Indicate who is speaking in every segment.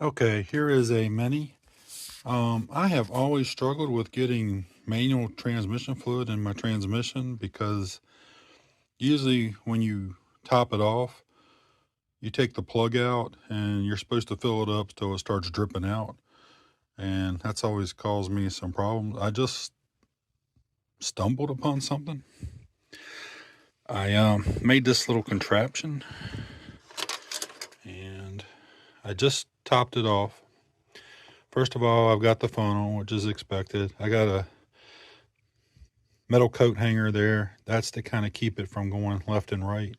Speaker 1: Okay, here is a mini. I have always struggled with getting manual transmission fluid in my transmission because usually when you top it off, you take the plug out and you're supposed to fill it up till it starts dripping out. And that's always caused me some problems. I just stumbled upon something. I made this little contraption and I just topped it off. First of all, I've got the funnel, which is expected. I got a metal coat hanger there. That's to kind of keep it from going left and right.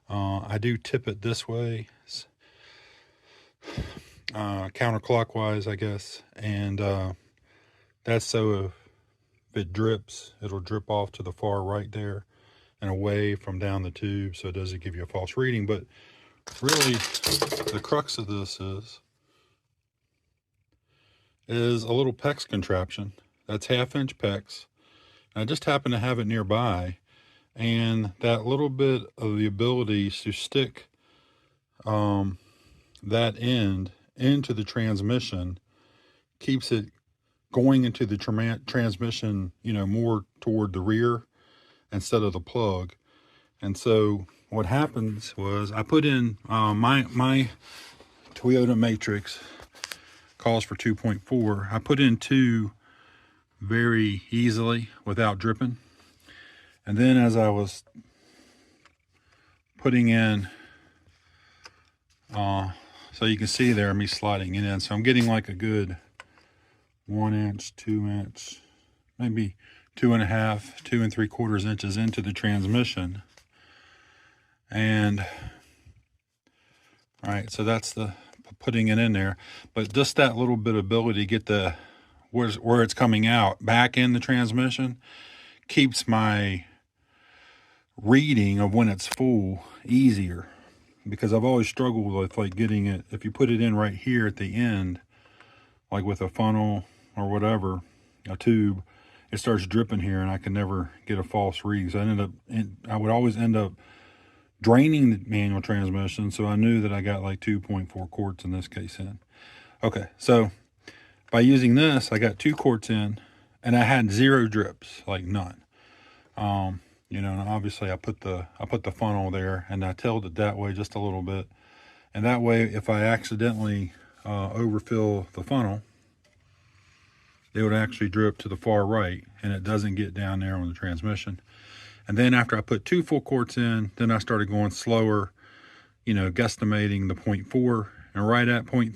Speaker 1: I do tip it this way, counterclockwise, I guess. And that's so if it drips, it'll drip off to the far right there and away from down the tube, so it doesn't give you a false reading. But really, the crux of this is a little PEX contraption. That's 1/2-inch PEX. I just happen to have it nearby, and that little bit of the ability to stick that end into the transmission keeps it going into the transmission, more toward the rear instead of the plug. And so what happens was I put in my Toyota Matrix calls for 2.4. I put in 2 very easily without dripping. And then as I was putting in, so you can see there me sliding it in. So I'm getting like a good 1 inch, 2 inch, maybe 2.5, 2 3/4 inches into the transmission. And all right, so that's the putting it in there. But just that little bit of ability to get the where it's coming out back in the transmission keeps my reading of when it's full easier, because I've always struggled with like getting it, if you put it in right here at the end, like with a funnel or whatever, a tube, it starts dripping here and I can never get a false reading. So I would always end up draining the manual transmission. So I knew that I got like 2.4 quarts in this case in. Okay, so by using this, I got 2 quarts in and I had 0 drips, like none. And obviously I put the funnel there and I tilted it that way just a little bit. And that way, if I accidentally overfill the funnel, they would actually drip to the far right and it doesn't get down there on the transmission. And then after I put 2 full quarts in, then I started going slower, guesstimating the 0.4, and right at 0.3